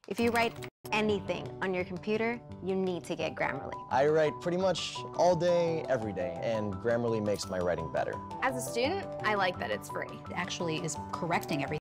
If you write anything on your computer, you need to get Grammarly. I write pretty much all day, every day, and Grammarly makes my writing better. As a student, I like that it's free. It actually is correcting everything.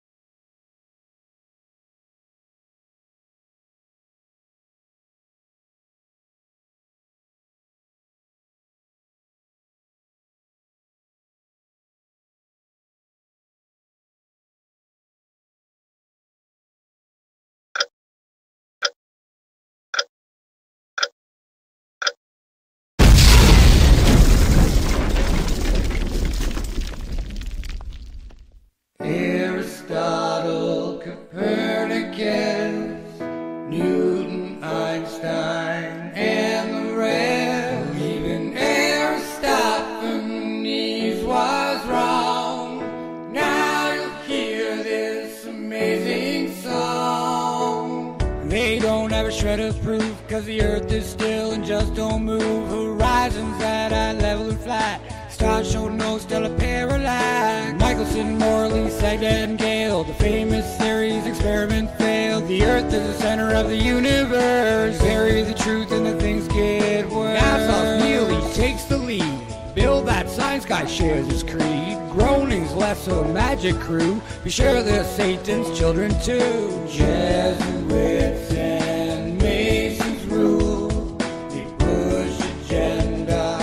Aristotle, Copernicus, Newton, Einstein, and the rest. Even Aristophanes was wrong. Now you'll hear this amazing song. They don't have a shred of proof, cause the earth is still and just don't move. Horizons at eye level and flat. Stars show no stellar parallax. Michelson, Morley, Sagdat, and Gale. The famous series experiment failed. The Earth is the center of the universe. Bury the truth and the things get worse. NASA really takes the lead. Bill, that science guy, shares his creed. Groaning's less a magic crew. Be sure they're Satan's children too. Jesuits and Masons rule. They push agenda.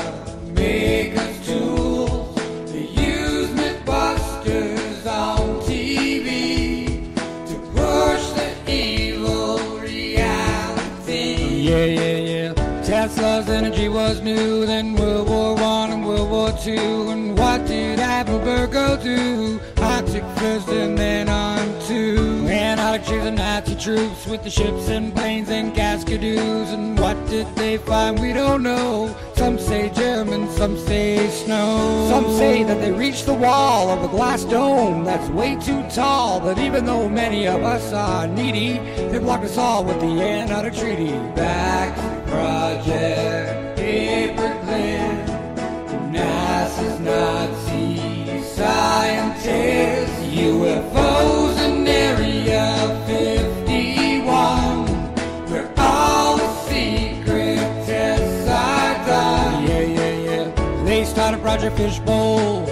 Make us tools. They use Mythbusters on TV to push the evil reality. Yeah. Tesla's energy was new, then World War I and World War II. And what did Heidelberg go do? Toxic first and then on to Antarctic chase the Nazi troops with the ships and planes and Cascadoos. And what did they find? We don't know. Some say German, some say snow. Some say that they reached the wall of a glass dome that's way too tall. But even though many of us are needy, they blocked us all with the Antarctic Treaty. Back to Project Paperclip, NASA's Nazi scientists, UFOs in Area 51, where all the secret tests are done. Yeah. They started Project Fishbowl.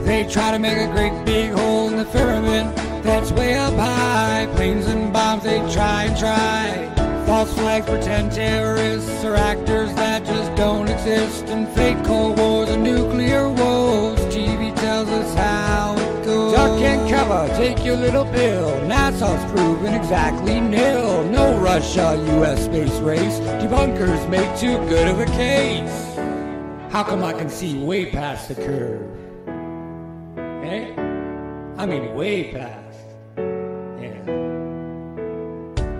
They try to make a great big hole in the firmament that's way up high. Planes and bombs, they try. False flags, pretend terrorists, or actors that just don't exist. And fake Cold Wars and nuclear woes. TV tells us how it goes. Duck and cover, take your little pill. NASA's proven exactly nil. No Russia, US space race. Debunkers make too good of a case. How come I can see way past the curve? Eh? I mean way past.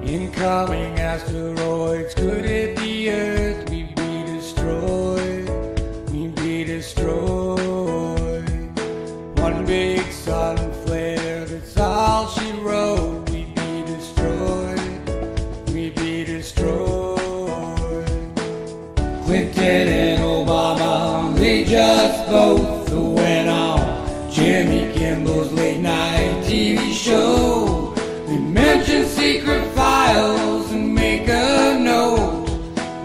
Incoming asteroids, could it be Earth? We'd be destroyed. One big sun flare, that's all she wrote. We'd be destroyed. Clinton and Obama, they just both went on Jimmy Kimmel's late night TV show. They mention secret files and make a note.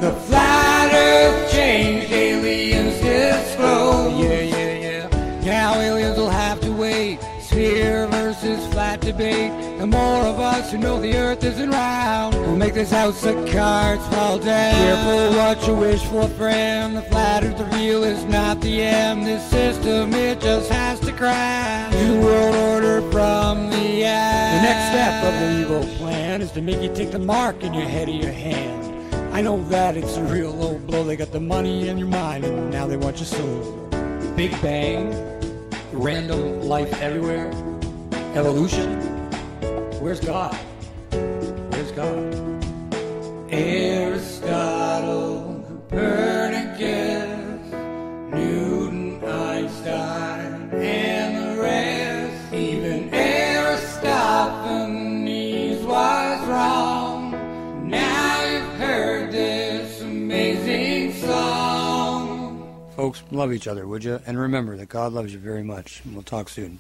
The flat earth changed, aliens disclosed. Yeah. Now aliens will have to wait. Sphere versus flat debate. The more of us who know the earth isn't round will make this house of cards fall down. Careful what you wish for, friend. The flat earth, the real is not the end. This system, it just has to crash. New world order from the end. The next step of the evil plan is to make you take the mark in your head or your hand. I know that it's a real low blow. They got the money in your mind and now they want your soul. Big Bang, random life everywhere, evolution. Where's God? Aristotle, Copernicus, Newton, Einstein, and the rest. Even Aristophanes was wrong. Now you've heard this amazing song. Folks, love each other, would you? And remember that God loves you very much. And we'll talk soon.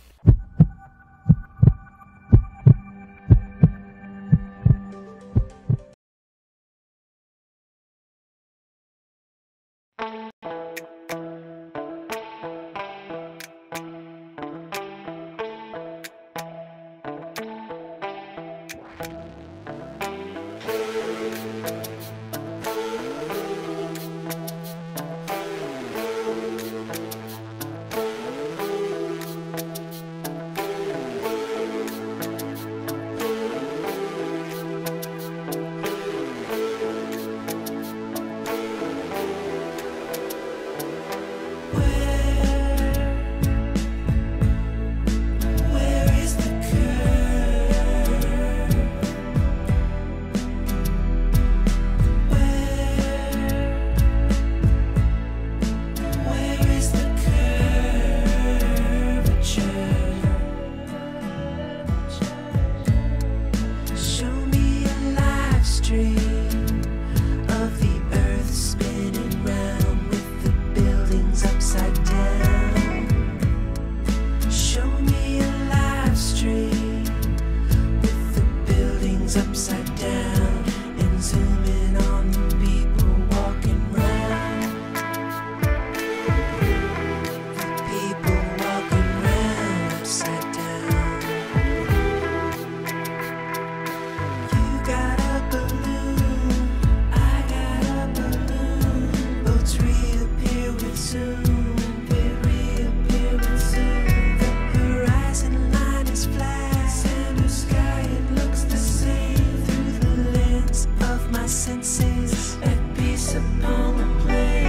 Upside down and zoom in on the people walking round. The people walking round upside down. You got a balloon, I got a balloon. Boats reappear with zoom, they reappear with zoom. The horizon line is flat, center sky it looks the same. Of my senses at peace upon the plain.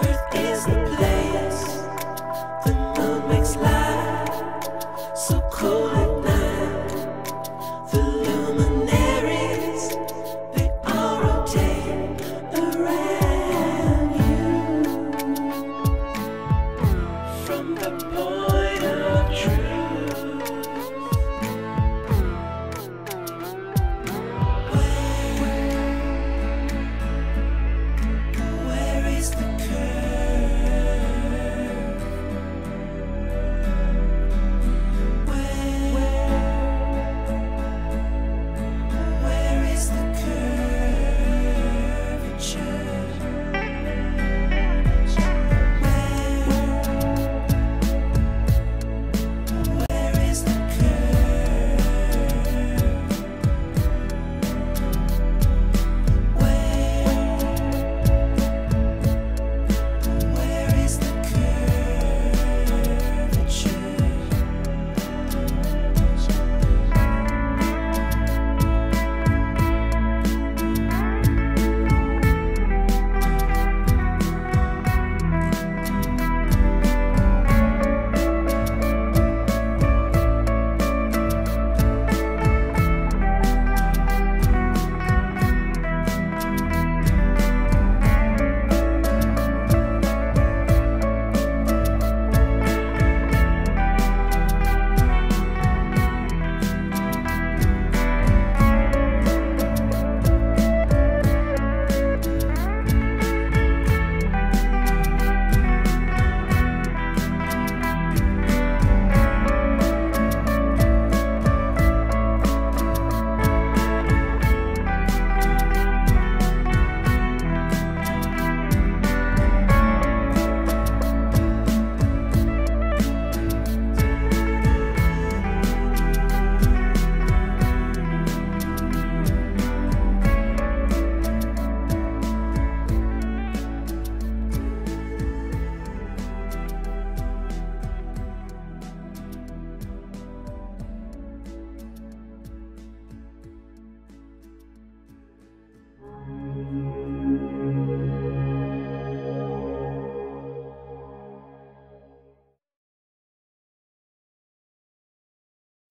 Earth is the place. The moon makes light so cool at night. The luminaries, they all rotate around you. From the point of truth, where is the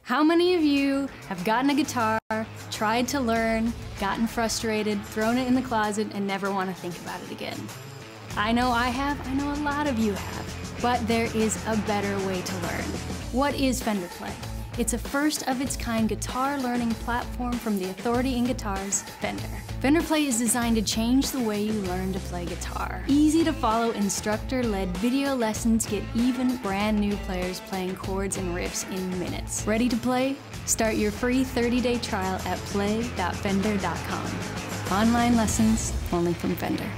How many of you have gotten a guitar, tried to learn, gotten frustrated, thrown it in the closet, and never want to think about it again? I know I have, I know a lot of you have, but there is a better way to learn. What is Fender Play? It's a first-of-its-kind guitar learning platform from the authority in guitars, Fender. Fender Play is designed to change the way you learn to play guitar. Easy-to-follow instructor-led video lessons get even brand new players playing chords and riffs in minutes. Ready to play? Start your free 30-day trial at play.fender.com. Online lessons only from Fender.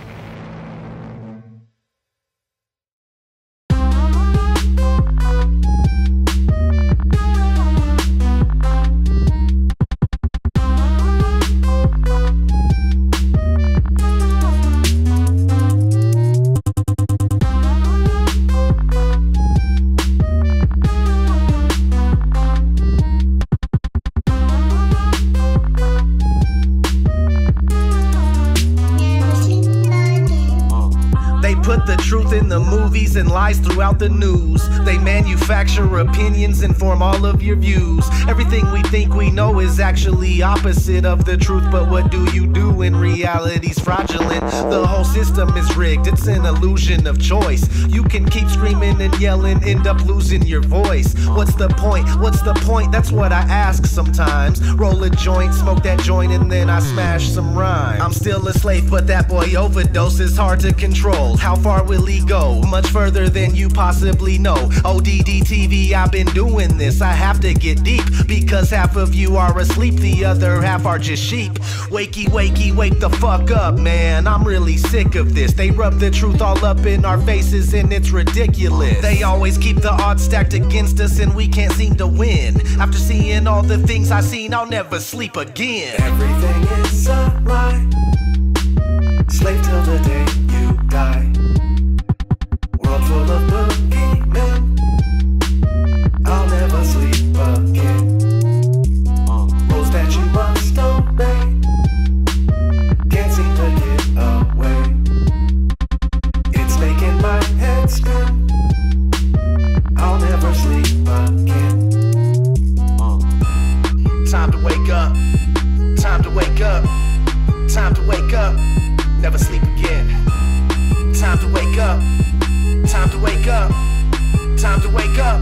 Put the truth in the movies and lies throughout the news. They manufacture opinions and form all of your views. Everything we think we know is actually opposite of the truth. But what do you do when reality's fraudulent? The whole system is rigged, it's an illusion of choice. You can keep screaming and yelling, end up losing your voice. What's the point? What's the point? That's what I ask sometimes. Roll a joint, smoke that joint, and then I smash some rhyme. I'm still a slave, but that boy overdose is hard to control. How far will he go? Much further than you possibly know. ODD TV, I've been doing this. I have to get deep because half of you are asleep, the other half are just sheep. Wakey, wakey, wake the fuck up, man. I'm really sick of this. They rub the truth all up in our faces and it's ridiculous. They always keep the odds stacked against us and we can't seem to win. After seeing all the things I've seen, I'll never sleep again. Everything is a lie. Slave till the day you die. World full of boogeymen. I'll never sleep again. Rules that you must obey. Can't seem to get away. It's making my head spin. I'll never sleep again. Time to wake up. Time to wake up. Time to wake up. Never sleep again. Time to wake up. Time to wake up. Time to wake up.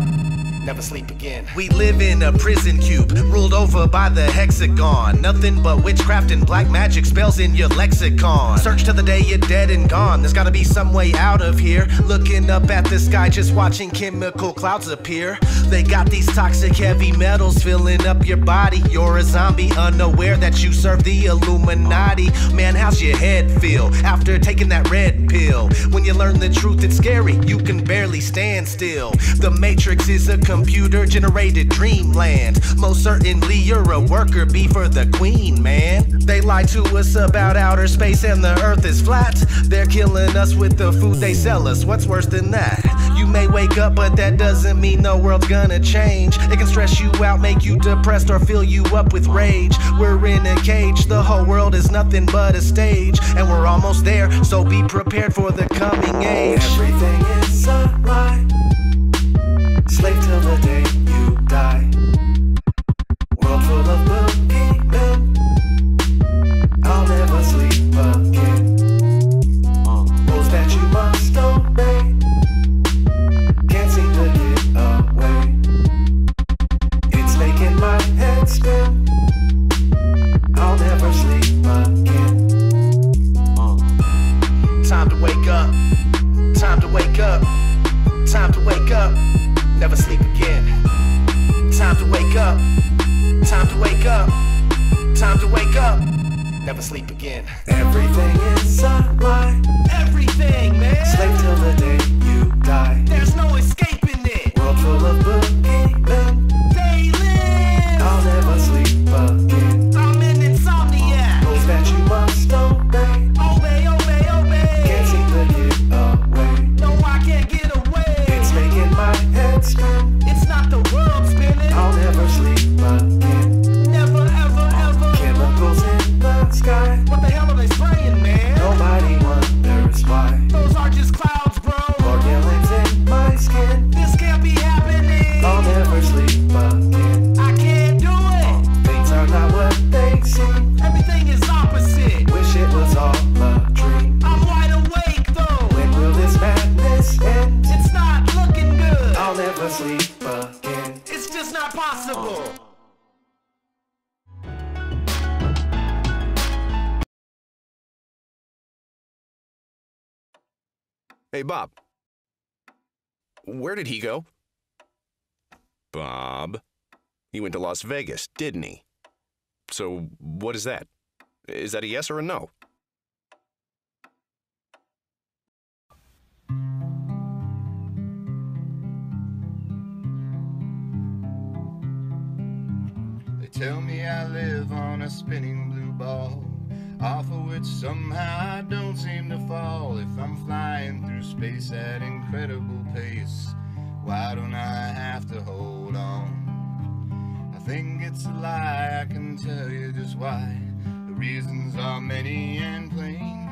Never sleep again. We live in a prison cube, ruled over by the hexagon. Nothing but witchcraft and black magic spells in your lexicon. Search till the day you're dead and gone. There's gotta be some way out of here. Looking up at the sky, just watching chemical clouds appear. They got these toxic heavy metals filling up your body. You're a zombie, unaware that you serve the Illuminati. Man, how's your head feel after taking that red pill? When you learn the truth, it's scary. You can barely stand still. The Matrix is a computer-generated dreamland. Most certainly you're a worker bee for the queen, man. They lie to us about outer space and the earth is flat. They're killing us with the food they sell us. What's worse than that? You may wake up, but that doesn't mean the world's gonna change. It can stress you out, make you depressed, or fill you up with rage. We're in a cage, the whole world is nothing but a stage. And we're almost there, so be prepared for the coming age. Everything is a lie. Slave till the day you die. World full of boogeymen. I'll never sleep again. Rules that you must obey. Can't seem to get away. It's making my head spin. I'll never sleep again. Time to wake up. Time to wake up. Time to wake up. Never sleep again. Time to wake up. Time to wake up. Time to wake up. Never sleep again. Everything is a lie. Everything, man. Slave till the day you die. There's no escaping it. World full of boogeymen. They live. I'll never sleep again. I'm an insomniac. Rules that you must obey. Obey, obey, obey. Can't seem to get away. No, I can't get away. It's making my head spin. It's not the world spinning. I'll never sleep again. Never, ever, ever. Chemicals in the sky. What the hell are they spraying, man? Nobody wonders why. Those are just clouds, bro. Organelles in my skin. This possible. Hey, Bob. Where did he go? Bob? He went to Las Vegas, didn't he? So, what is that? Is that a yes or a no? They tell me I live on a spinning blue ball, off of which somehow I don't seem to fall. If I'm flying through space at incredible pace, why don't I have to hold on? I think it's a lie, I can tell you just why. The reasons are many and plain.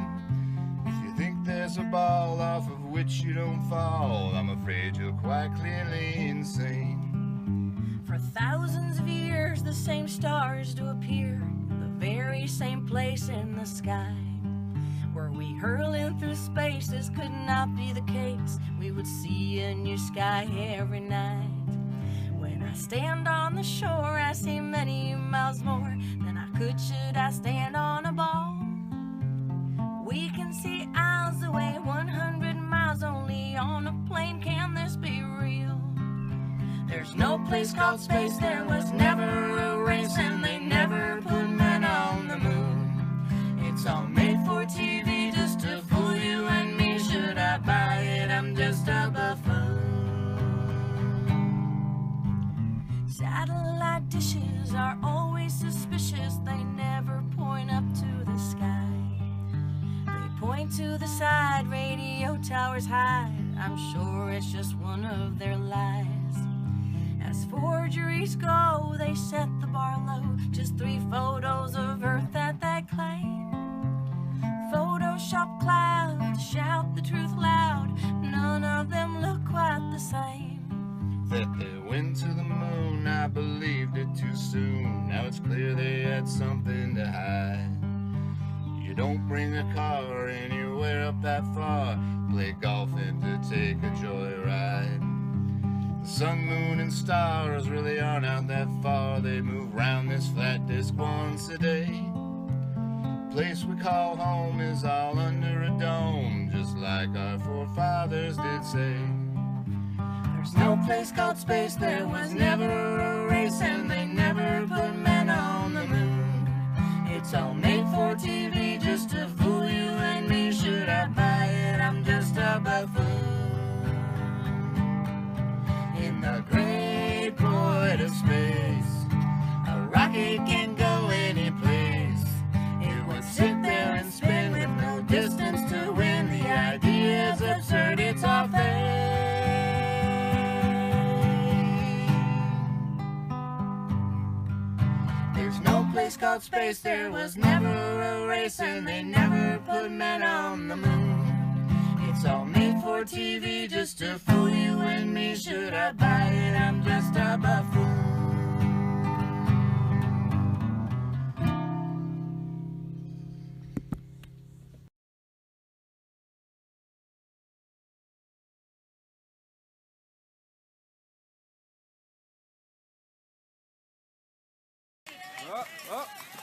If you think there's a ball off of which you don't fall, I'm afraid you're quite clearly insane. For thousands of years, the same stars do appear in the very same place in the sky. Were we hurling through space, this could not be the case. We would see a new sky every night. When I stand on the shore, I see many miles more than I could should I stand on a ball. We can see miles away, 100 miles only on a plane. Can this be real? There's no place called space, there was never a race, and they never put men on the moon. It's all made for TV just to fool you and me. Should I buy it? I'm just a buffoon. Satellite dishes are always suspicious, they never point up to the sky. They point to the side, radio towers hide. I'm sure it's just one of their lies. As forgeries go, they set the bar low. Just 3 photos of Earth that they claim. Photoshop clouds, shout the truth loud. None of them look quite the same. That they went to the moon, I believed it too soon. Now it's clear they had something to hide. You don't bring a car anywhere up that far, play golf and to take a joyride. The sun, moon, and stars really aren't out that far. They move round this flat disk once a day. Place we call home is all under a dome, just like our forefathers did say. There's no place called space, there was never a race, and they never put men on the moon. It's all made for TV just to fool you and me. Should I buy it? I'm just a buffoon. In the great void of space, a rocket can go any place. It would sit there and spin with no distance to win. The idea is absurd, it's all fake. There's no place called space, there was never a race, and they never put men on the moon. It's all made for TV just to fool you and me. Should I buy it? I'm just a buffoon.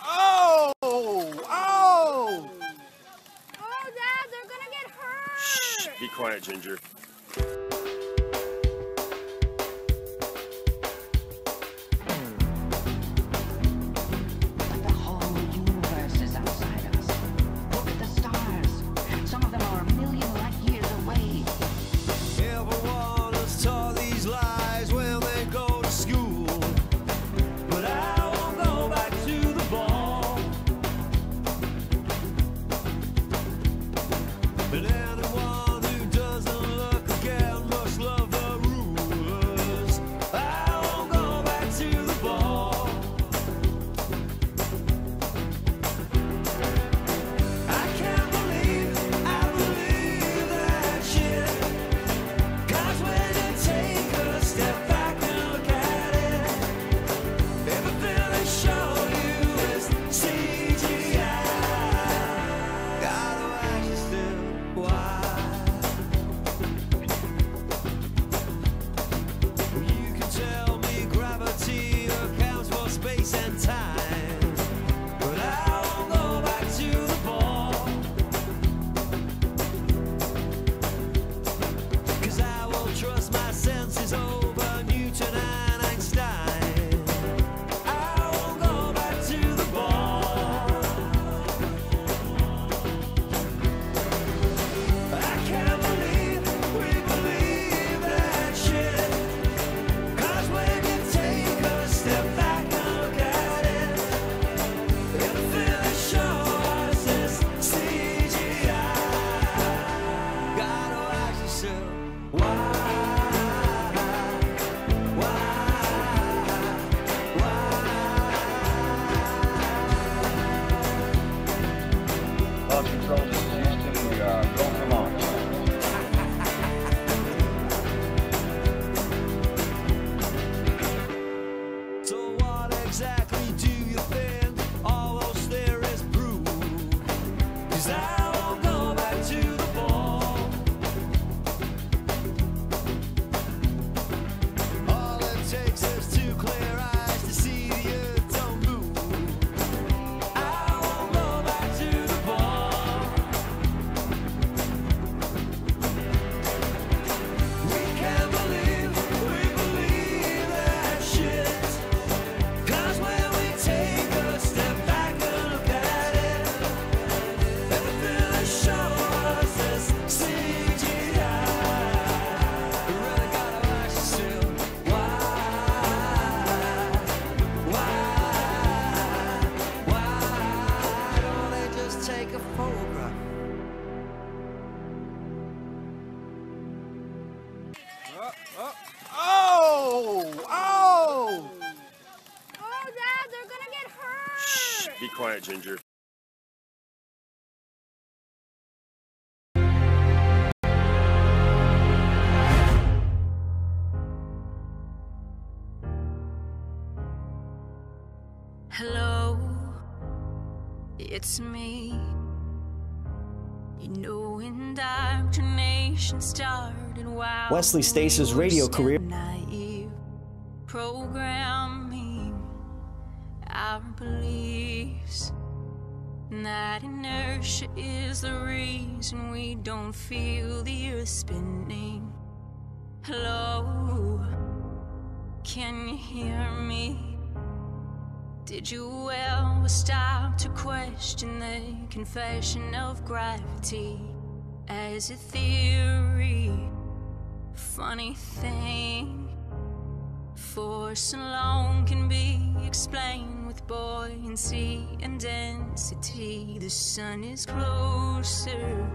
Oh! Oh, Dad, they're gonna get hurt! Shh, be quiet, Ginger. The whole universe is outside us. Look at the stars. Some of them are a million light years away. Everyone is taught these lies when they go to school, but I won't go back to the ball. But anyone who doesn't look again exactly do you think all those theories prove? 'Cause I won't go back to the ball. All it takes is two clear eyes to see the earth don't move. I won't go back to the ball. We can't believe that shit. 'Cause when we take a step back and look at it, everything they show us is CGI. You really gotta ask yourself, why don't they just take a photograph? Oh, Dad, they're gonna get hurt. Be quiet, Ginger. Hello, it's me. You know, indoctrination started while Wesley Stace's radio career. naive, programming our beliefs. That inertia is the reason we don't feel the earth spinning. Hello, can you hear me? Did you ever stop to question the confession of gravity as a theory? Funny thing, force alone can be explained with buoyancy and density. The sun is closer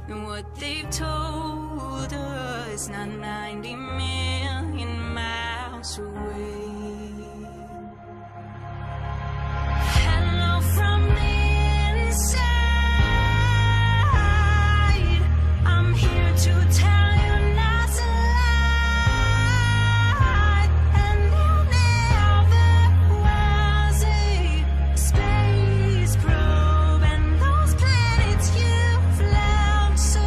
than what they've told us, not 90 million miles away. Hello from the inside. I'm here to tell you not to lie. And there never was a space probe, and those planets you've left so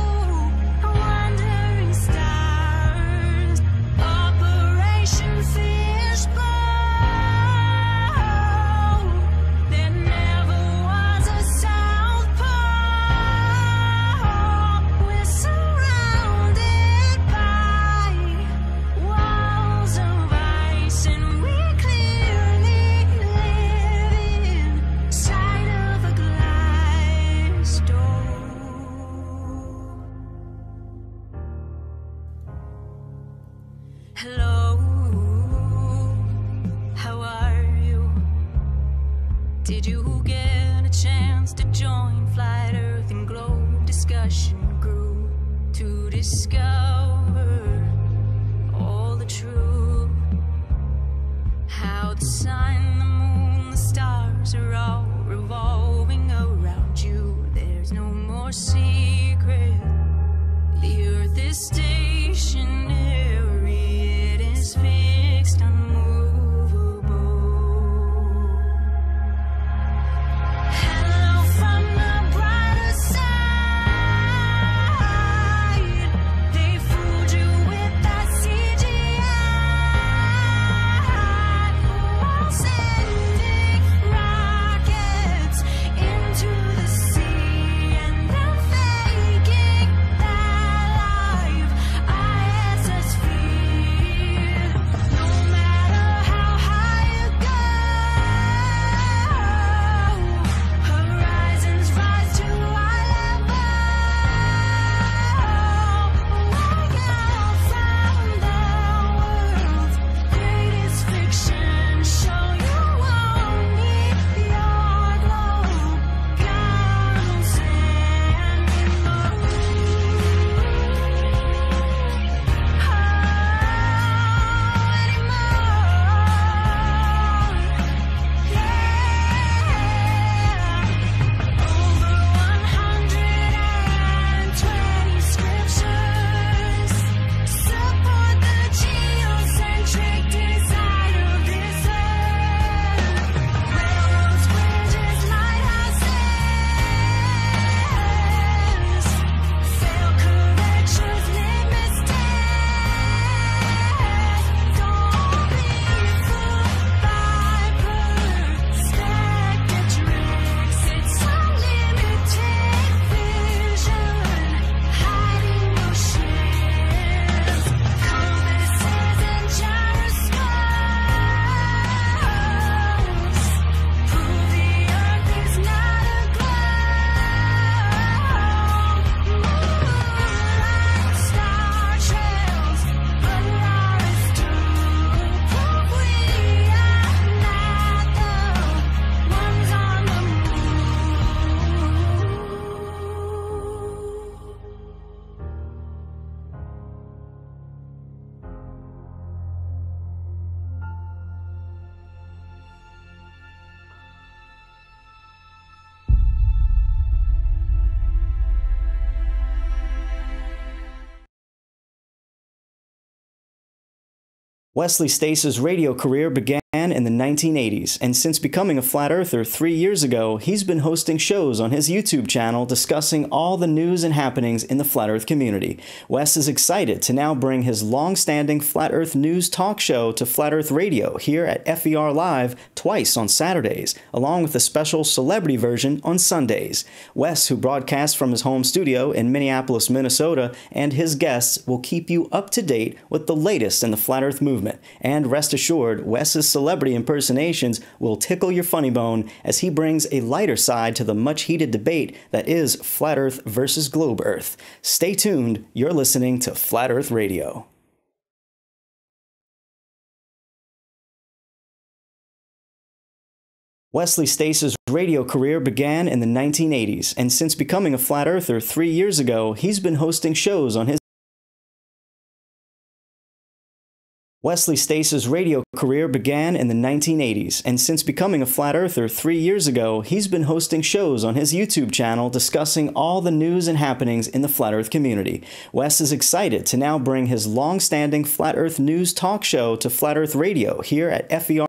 wandering stars. Operation Fishbowl. There never was a South Pole. We're surrounded by walls of ice, and we clearly live inside of a glass door. Hello, how are you? Did you get a chance to join Flat Earth and Globe discussion group to discover all the truth? How the sun, the moon, the stars are all revolving around you. There's no more secret. The earth is stationary, it is fixed, unmovable. Hello from the brighter side. They fooled you with that CGI. While sending rockets into the sea, and then faking that life. ISS Wesley Stace's radio career began in the 1980s, and since becoming a flat earther 3 years ago, he's been hosting shows on his YouTube channel discussing all the news and happenings in the flat earth community. Wes is excited to now bring his long-standing flat earth news talk show to Flat Earth Radio here at FER Live twice on Saturdays, along with a special celebrity version on Sundays. Wes, who broadcasts from his home studio in Minneapolis, Minnesota, and his guests will keep you up to date with the latest in the flat earth movement. And rest assured, Wes's celebrity impersonations will tickle your funny bone as he brings a lighter side to the much-heated debate that is Flat Earth versus Globe Earth. Stay tuned, you're listening to Flat Earth Radio. Wesley Stace's radio career began in the 1980s, and since becoming a flat earther 3 years ago, he's been hosting shows on his Wesley Stace's radio career began in the 1980s, and since becoming a flat earther 3 years ago, he's been hosting shows on his YouTube channel discussing all the news and happenings in the flat earth community. Wes is excited to now bring his long-standing flat earth news talk show to Flat Earth Radio here at FER.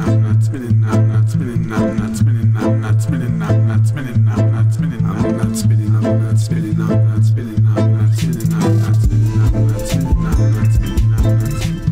I'm not spinning, I'm not spinning, I'm not spinning, I'm not spinning, I'm not spinning, I'm not spinning, I'm not spinning, I'm not spinning, I'm not spinning, I'm not spinning, I'm not spinning, I'm not spinning, I'm not spinning, I'm not spinning.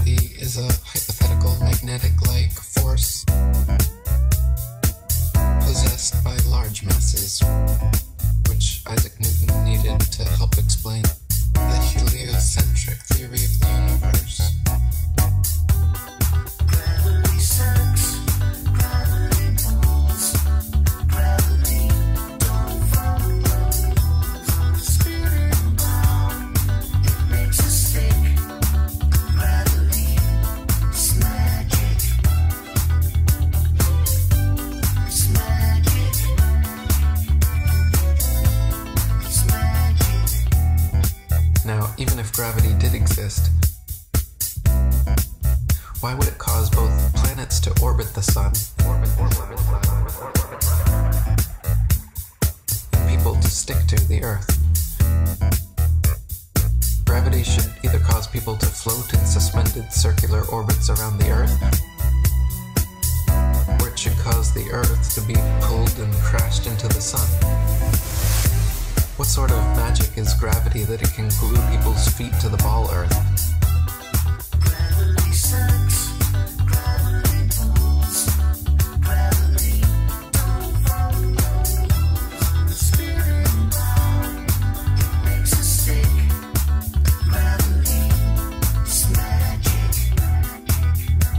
gravity is a hypothetical magnetic-like force possessed by large masses, which Isaac Newton needed to help explain the heliocentric theory of the universe. Gravity sucks, gravity pulls, gravity don't follow rules on the spinning ball. It makes us sick. Gravity is magic. It's magic. It's magic. Now, even if gravity did exist, why would it cause both planets to orbit the sun and people to stick to the Earth? Gravity should either cause people to float in suspended circular orbits around the Earth, or it should cause the Earth to be pulled and crashed into the sun. What sort of magic is gravity that it can glue people's feet to the ball Earth? Gravity sucks, gravity pulls, gravity don't follow rules on the spinning ball. It makes us sick. Gravity is magic.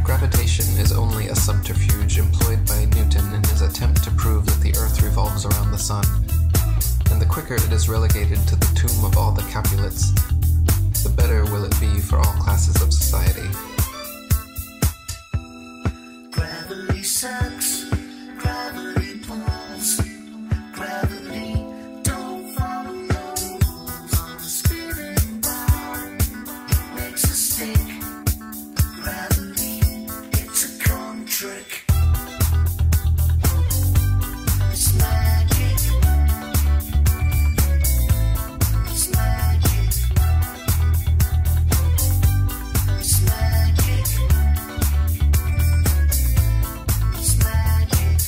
Gravitation is only a subterfuge employed by Newton in his attempt to prove that the Earth revolves around the sun. And the quicker it is relegated to the tomb of all the Capulets, the better will it be for all classes of society. Gravity sucks, gravity pulls, gravity don't follow rules on the spinning ball. It makes us sick. Gravity, it's a con trick. It's magic. It's magic. It's magic. It's magic.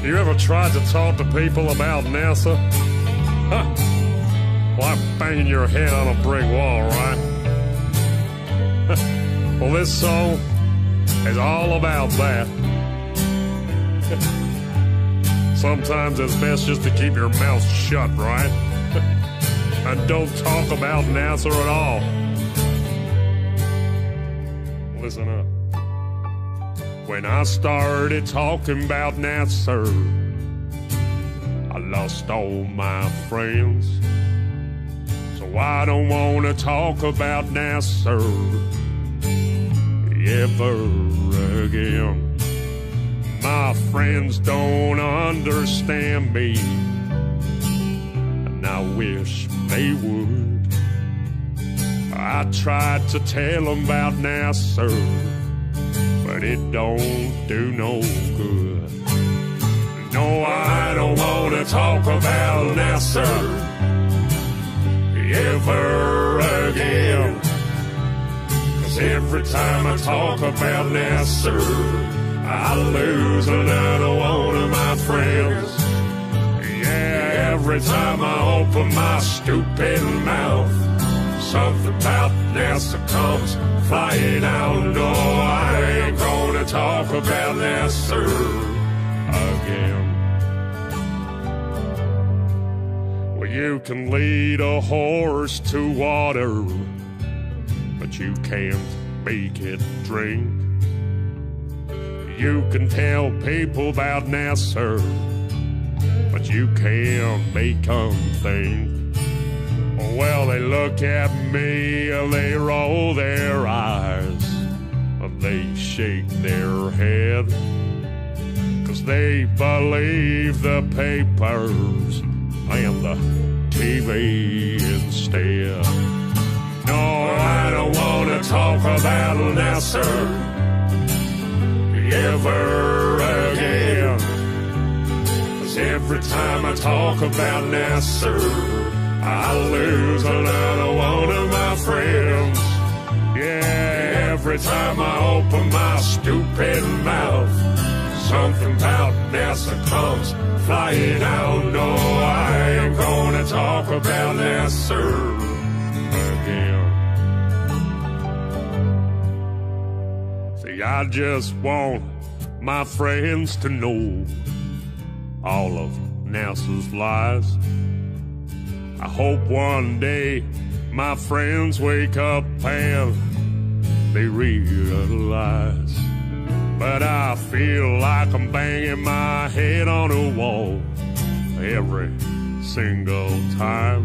You ever tried to talk to people about NASA? Huh. Like banging your head on a brick wall, right? Well, this song is all about that. Sometimes it's best just to keep your mouth shut, right? And don't talk about NASA at all. Listen up. When I started talking about NASA, I lost all my friends. So I don't want to talk about NASA ever again. My friends don't understand me, and I wish they would. I tried to tell them about NASA, but it don't do no good. No, I don't want to talk about NASA ever again. 'Cause every time I talk about NASA, I lose another one of my friends. Yeah, every time I open my stupid mouth, something about NASA comes flying out. No, I ain't gonna talk about NASA again. Well, you can lead a horse to water, but you can't make it drink. You can tell people about NASA, but you can't make them think. Well, they look at me, they roll their eyes, they shake their head, 'cause they believe the papers and the TV instead. No, I don't want to talk about NASA ever again. 'Cause every time I talk about NASA, I lose another one of my friends. Yeah, every time I open my stupid mouth, something about NASA comes flying out. No, I ain't gonna talk about NASA again. See, I just want my friends to know all of NASA's lies. I hope one day my friends wake up and they realize. But I feel like I'm banging my head on a wall every single time.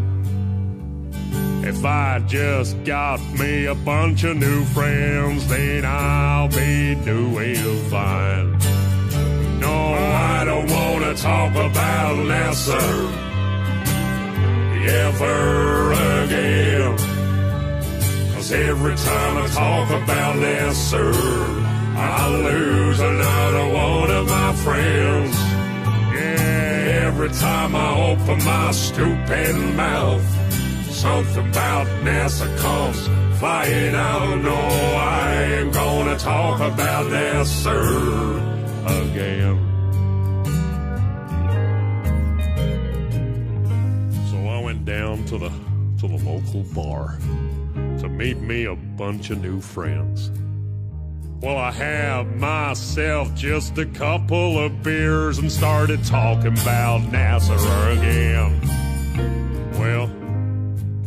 If I just got me a bunch of new friends, then I'll be doing fine. No, I don't want to talk about NASA ever again. 'Cause every time I talk about NASA, I lose another one of my friends. Yeah, every time I open my stupid mouth, something about NASA comes flying out. No, I ain't gonna talk about NASA again. Down to the local bar to meet me a bunch of new friends. Well, I had myself just a couple of beers and started talking about NASA again. Well,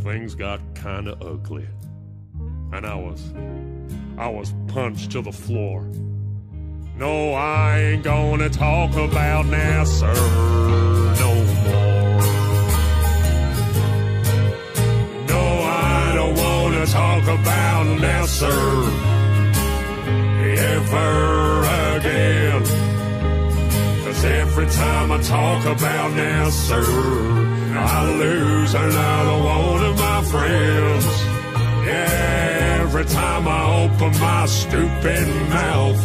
things got kind of ugly, and I was punched to the floor. No, I ain't gonna talk about NASA no more. Talk about NASA ever again. 'Cause every time I talk about NASA, I lose another one of my friends. Yeah, every time I open my stupid mouth,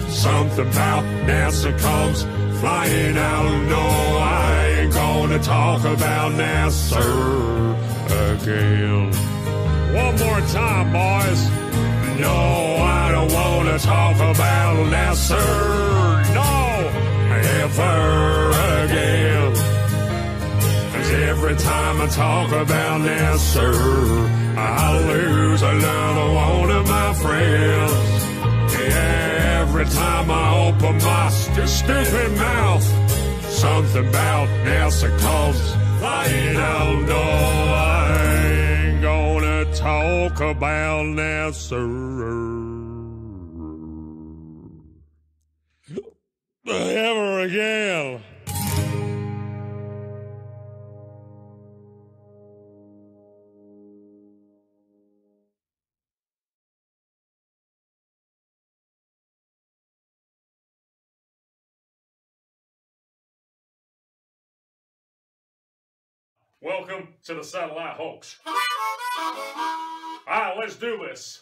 something about NASA comes flying out. No, I ain't gonna talk about NASA again. One more time, boys. No, I don't want to talk about NASA, no, ever again. 'Cause every time I talk about NASA, I lose another one of my friends. Yeah, every time I open my stupid mouth, something about NASA comes flying out. No, I ain't gonna talk about NASA ever again. Welcome to the Satellite Hoax. Alright, let's do this.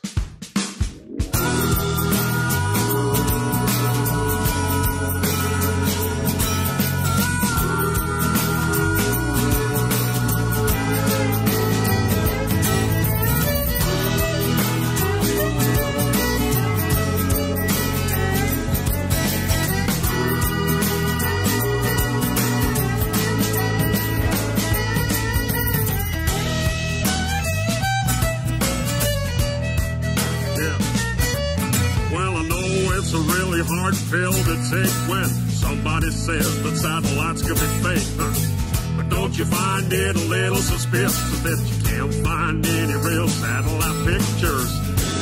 It's a really hard pill to take when somebody says that satellites could be fake. But don't you find it a little suspicious that you can't find any real satellite pictures?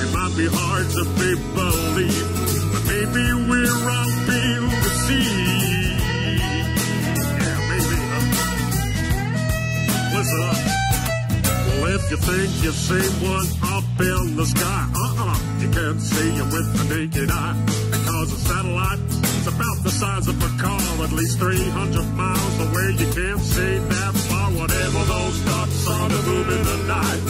It might be hard to be believed, but maybe we're all being deceived. Yeah, maybe, Listen up. Well, if you think you've seen one up in the sky, you can't see him with the naked eye, because a satellite is about the size of a car, at least 300 miles away. You can't see that far, whatever those dots are to move in the night.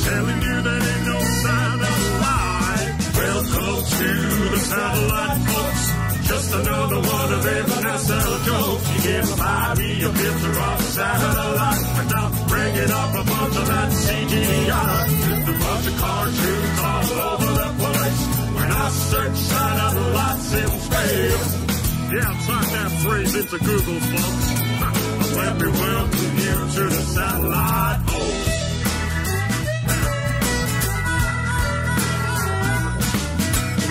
telling you there ain't no satellite. Welcome to the satellite, folks. Just another one of them NASA jokes. You get 5 a picture of a satellite without bringing up a bunch of that CGI. Just a bunch of cartoons all over the place. When I search satellites in space. Yeah, type that phrase into Google, folks. Let me welcome you to the satellite home.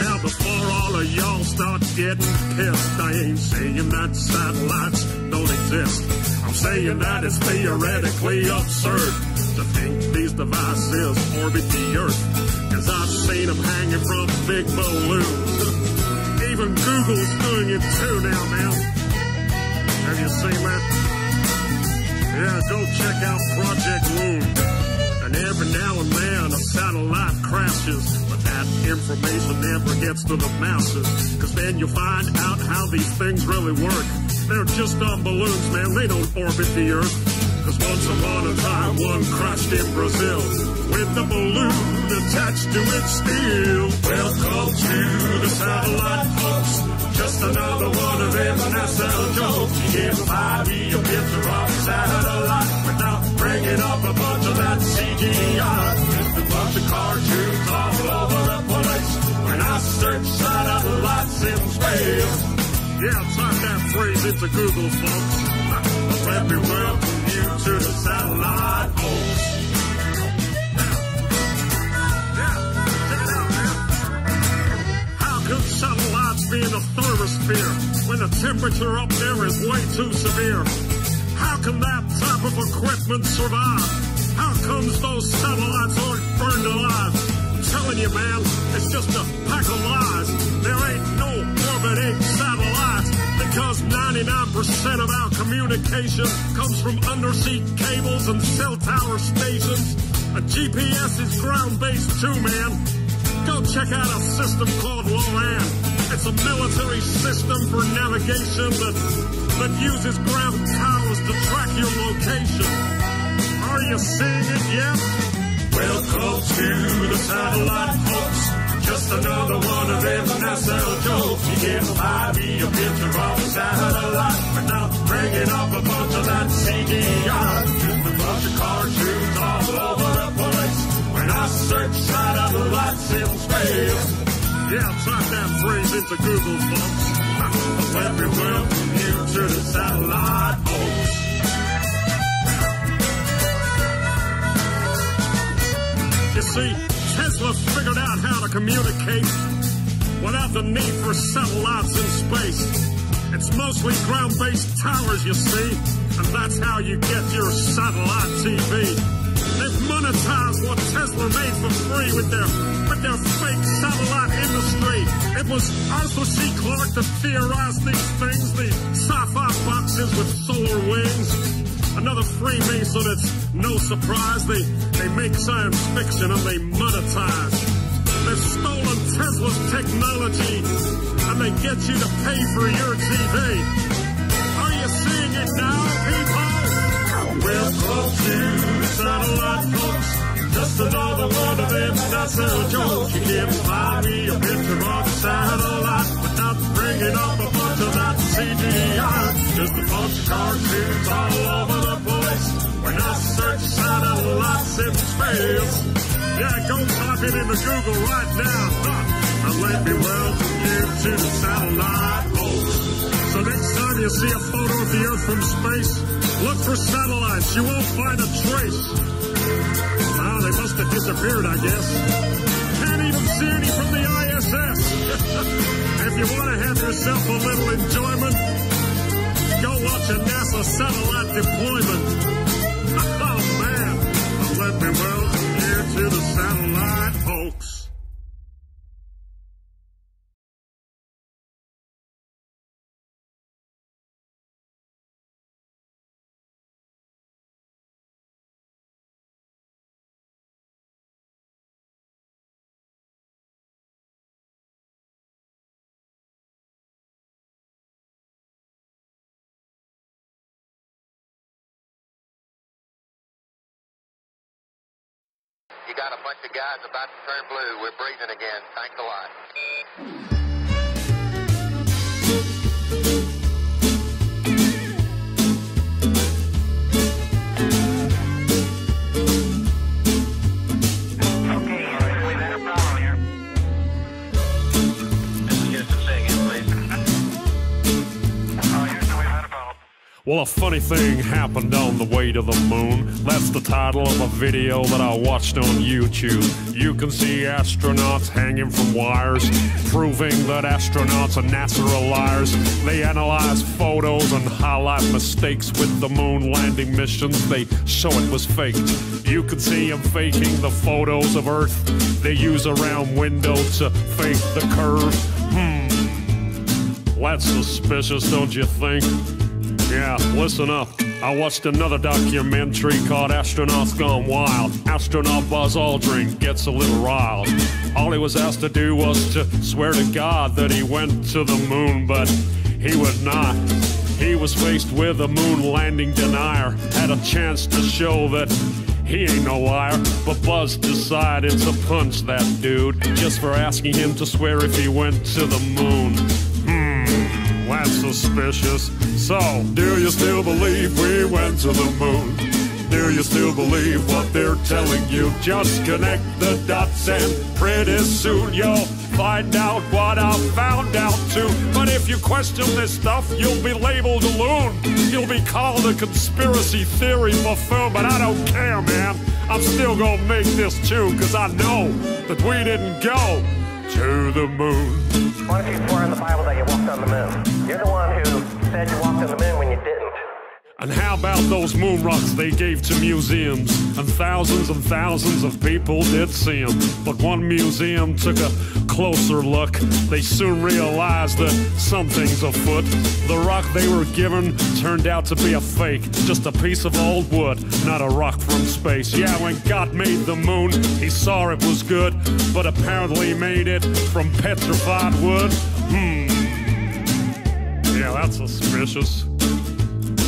Now before all of y'all start getting pissed, I ain't saying that satellites don't exist. I'm saying that it's theoretically absurd to think these devices orbit the Earth. Cause I've seen them hanging from big balloons. Even Google's doing it too now, man. Have you seen that? Yeah, go check out Project Moon. And every now and then a satellite crashes, but that information never gets to the masses. Cause then you find out how these things really work. They're just on balloons, man. They don't orbit the Earth. Cause once upon a time, one crashed in Brazil with the balloon attached to its steel. Welcome to the satellite, folks. Just another one of them NASA jokes. You get 5 a picture of a satellite without bringing up a bunch of that CGI. Just a bunch of cartoons all over the place. When I search satellites in space. Yeah, type that phrase into Google, folks. Let me welcome you to the satellite host. Yeah, check it out, man. How could satellites be in a thermosphere when the temperature up there is way too severe? How can that type of equipment survive? How comes those satellites aren't burned alive? I'm telling you, man, it's just a pack of lies. There ain't no orbiting satellites because 99% of our communication comes from undersea cables and cell tower stations. A GPS is ground-based too, man. Go check out a system called LORAN. It's a military system for navigation that uses ground towers to track your location. Are you seeing it yet? Welcome to the satellite, folks. Just another one of them NASA jokes. You get 5 a picture of a satellite without bringing up a bunch of that CGI. Just a bunch of cartoons all over the place. When I search satellites in space. Yeah, type that phrase into Google, folks. Let me welcome you to the satellite host. You see, Tesla figured out how to communicate without the need for satellites in space. It's mostly ground-based towers, you see, and that's how you get your satellite TV. They've monetized what Tesla made for free with their fake satellite industry. It was Arthur C. Clarke that theorized these things, the sci-fi boxes with solar wings. Another Freemason, it's no surprise. They make science fiction and they monetize. They've stolen Tesla's technology and they get you to pay for your TV. Are you seeing it now, people? Welcome to the satellite, folks. Just another one of them NASA jokes. You get 5 a picture of a satellite without bringing up a bunch of that CGI. Just a bunch of cartoons all over the place. When I search satellites in space. Yeah, go type it into Google right now. And let me welcome you to the satellite host. So next time you see a photo of the Earth from space, look for satellites. You won't find a trace. Well, they must have disappeared, I guess. Can't even see any from the ISS. If you want to have yourself a little enjoyment, go watch a NASA satellite deployment. Oh, man. Well, let me welcome you to the satellite hoax. You got a bunch of guys about to turn blue. We're breathing again. Thanks a lot. Well, a funny thing happened on the way to the moon. That's the title of a video that I watched on YouTube. You can see astronauts hanging from wires, proving that astronauts and NASA are liars. They analyze photos and highlight mistakes with the moon landing missions. They show it was faked. You can see them faking the photos of Earth. They use a round window to fake the curve. That's suspicious, don't you think? Yeah, listen up. I watched another documentary called Astronauts Gone Wild. Astronaut Buzz Aldrin gets a little riled. All he was asked to do was to swear to God that he went to the moon, but he would not. He was faced with a moon landing denier. Had a chance to show that he ain't no liar, but Buzz decided to punch that dude just for asking him to swear if he went to the moon. That's suspicious. So, do you still believe we went to the moon? Do you still believe what they're telling you? Just connect the dots and pretty soon you'll find out what I found out too. But if you question this stuff, you'll be labeled a loon. You'll be called a conspiracy theory buffoon, but I don't care, man. I'm still gonna make this too, cause I know that we didn't go to the moon. Why don't you swear in the Bible that you walked on the moon? You're the one who said you walked on the moon when you didn't. And how about those moon rocks they gave to museums? And thousands of people did see them. But one museum took a closer look. They soon realized that something's afoot. The rock they were given turned out to be a fake. Just a piece of old wood, not a rock from space. Yeah, when God made the moon, he saw it was good, but apparently made it from petrified wood. Yeah, that's suspicious.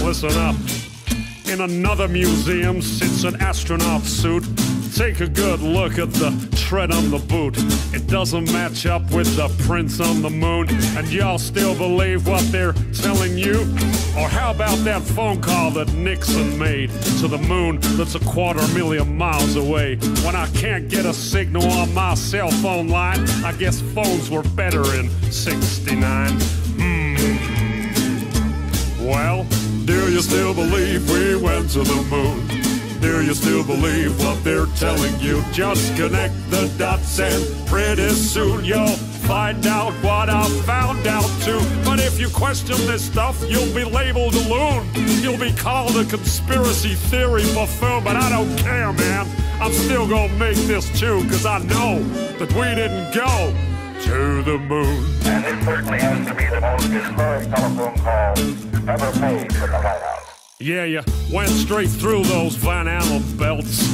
Listen up. In another museum sits an astronaut suit. Take a good look at the tread on the boot. It doesn't match up with the prints on the moon. And y'all still believe what they're telling you? Or how about that phone call that Nixon made to the moon that's 250,000 miles away? When I can't get a signal on my cell phone line, I guess phones were better in '69. Well, do you still believe we went to the moon? Do you still believe what they're telling you? Just connect the dots and pretty soon you'll find out what I found out too. But if you question this stuff, you'll be labeled a loon. You'll be called a conspiracy theory buffoon, but I don't care, man. I'm still gonna make this too, cause I know that we didn't go to the moon. And it certainly has to be the most historic telephone call ever made for the White House. Yeah, you went straight through those Van Allen belts.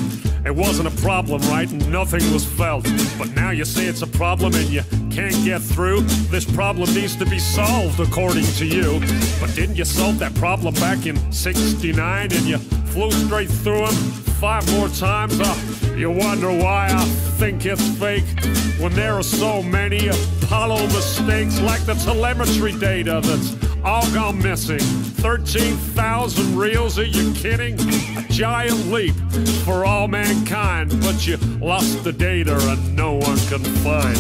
It wasn't a problem, right? Nothing was felt. But now you say it's a problem and you can't get through. This problem needs to be solved, according to you. But didn't you solve that problem back in '69 and you flew straight through them 5 more times? You wonder why I think it's fake when there are so many Apollo mistakes, like the telemetry data that's all gone missing. 13,000 reels, are you kidding? A giant leap for all mankind, but you lost the data and no one can find.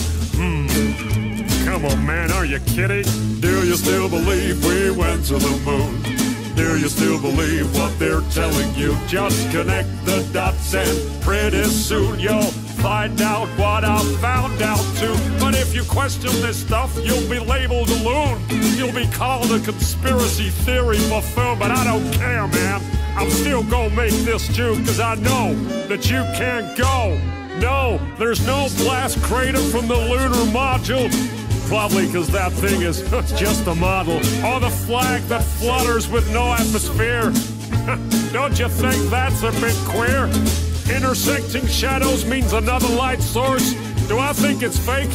Come on, man, are you kidding? Do you still believe we went to the moon? Do you still believe what they're telling you? Just connect the dots and pretty soon you'll find out what I found out too. But if you question this stuff, you'll be labeled a loon. You'll be called a conspiracy theory buffoon, but I don't care, man. I'm still gonna make this too, cause I know that you can't go. No, there's no blast crater from the lunar module. Probably because that thing is just a model. Or the flag that flutters with no atmosphere. Don't you think that's a bit queer? Intersecting shadows means another light source. Do I think it's fake?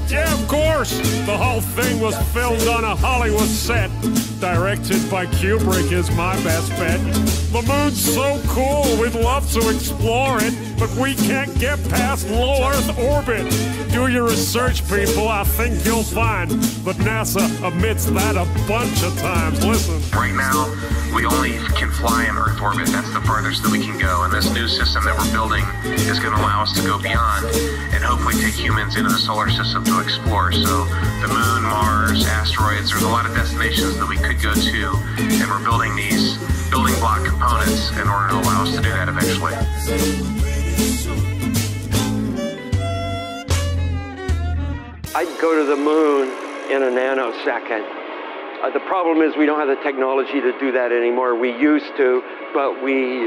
Yeah, of course. course, the whole thing was filmed on a Hollywood set. Directed by Kubrick is my best bet. The moon's so cool, we'd love to explore it, but we can't get past low Earth orbit. Do your research, people, I think you'll find that NASA admits that a bunch of times. Listen. Right now, we only can fly in Earth orbit. That's the farthest that we can go. And this new system that we're building is going to allow us to go beyond and hopefully take humans into the solar system to explore. So the moon, Mars, asteroids, there's a lot of destinations that we could go to, and we're building these building block components in order to allow us to do that eventually. I'd go to the moon in a nanosecond. The problem is we don't have the technology to do that anymore. We used to, but we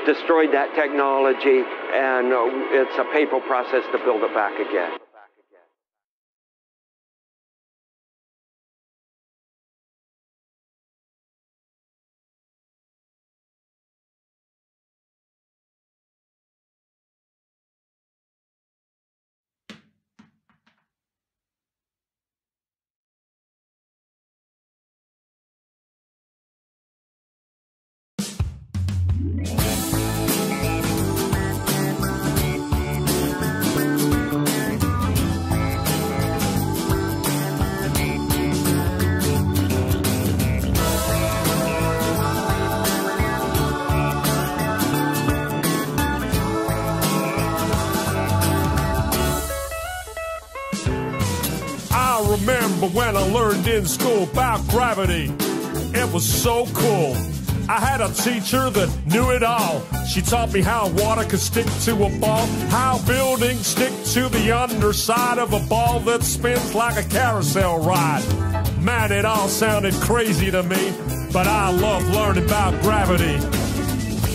destroyed that technology, and it's a painful process to build it back again. Remember when I learned in school about gravity? It was so cool. I had a teacher that knew it all. She taught me how water could stick to a ball, how buildings stick to the underside of a ball that spins like a carousel ride. Man, it all sounded crazy to me, but I love learning about gravity.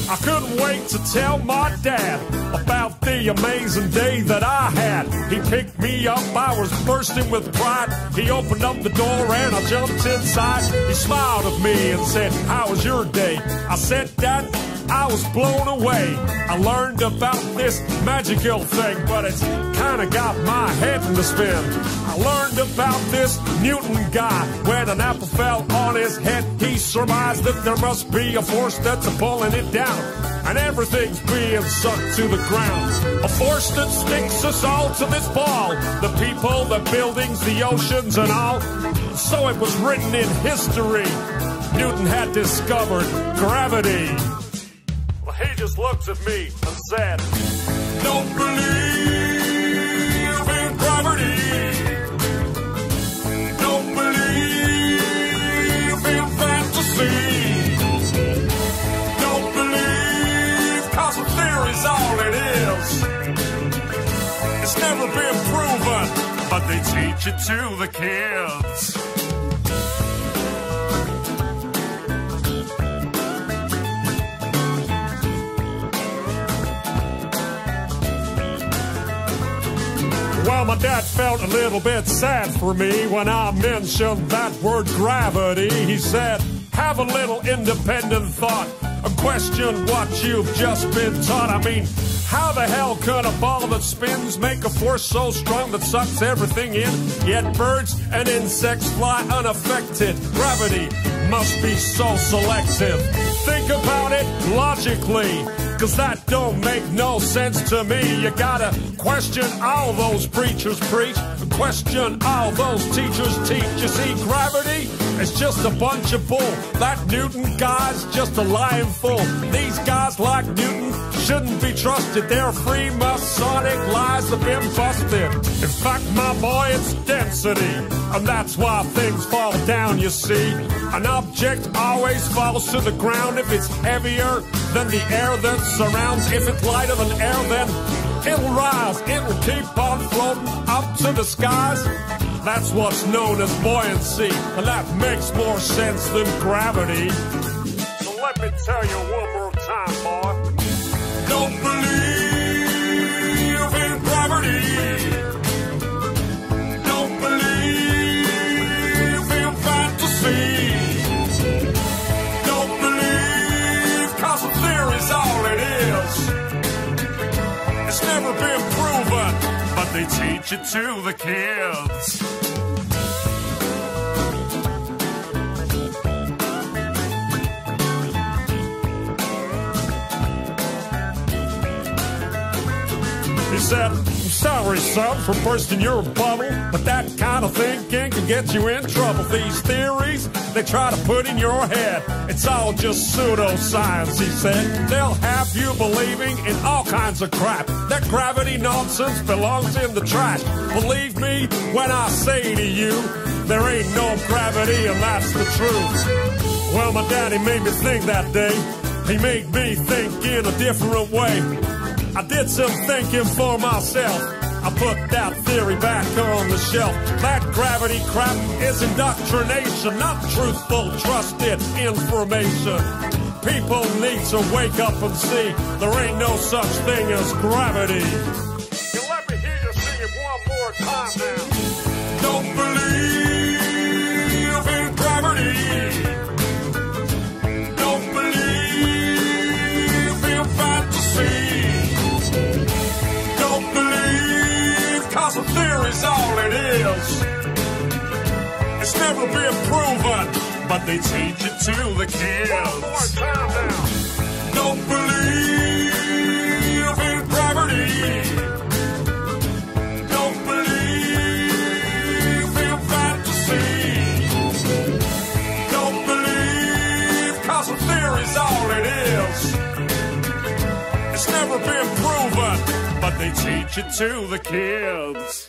I couldn't wait to tell my dad about the amazing day that I had. He picked me up, I was bursting with pride. He opened up the door and I jumped inside. He smiled at me and said, "How was your day?" I said, "Dad, I was blown away. I learned about this magical thing, but it's kinda got my head in the spin. I learned about this Newton guy. When an apple fell on his head, he surmised that there must be a force that's pulling it down, and everything's being sucked to the ground. A force that sticks us all to this ball, the people, the buildings, the oceans and all. So it was written in history. Newton had discovered gravity." He just looked at me and said, "Don't believe in gravity. Don't believe in fantasy. Don't believe, 'cause a theory's all it is. It's never been proven, but they teach it to the kids." Well, my dad felt a little bit sad for me when I mentioned that word gravity. He said, "Have a little independent thought and question what you've just been taught. I mean, how the hell can a ball that spins make a force so strong that sucks everything in? Yet birds and insects fly unaffected. Gravity must be so selective. Think about it logically, 'cause that don't make no sense to me. You gotta question all those preachers preach, question all those teachers teach. You see, gravity is just a bunch of bull. That Newton guy's just a lying fool. These guys like Newton shouldn't be trusted. Their free Masonic lies have been busted. In fact, my boy, it's density, and that's why things fall down, you see. An object always falls to the ground if it's heavier than the air that surrounds. If it's lighter than air, then it'll rise. It'll keep on floating up to the skies. That's what's known as buoyancy, and that makes more sense than gravity. So let me tell you one more time, boy. Don't believe in gravity. Don't believe in fantasy. Don't believe, 'cause a theory's all it is. It's never been proven, but they teach it to the kids. said, I'm sorry, son, for bursting your bubble, but that kind of thinking can get you in trouble. These theories they try to put in your head, it's all just pseudoscience, he said. They'll have you believing in all kinds of crap. That gravity nonsense belongs in the trash. Believe me when I say to you, there ain't no gravity, and that's the truth. Well, my daddy made me think that day. He made me think in a different way. I did some thinking for myself. I put that theory back on the shelf. That gravity crap is indoctrination, not truthful, trusted information. People need to wake up and see there ain't no such thing as gravity. You let me hear you sing it one more time now. Don't believe in gravity. Don't believe in fantasy. Don't believe, 'cause a theory's all it is. It's never been proven, but they teach it to the kids. One more time now. Don't believe in gravity. Don't believe in fantasy. Don't believe, 'cause a theory's all it is. It's never been proven, but they teach it to the kids.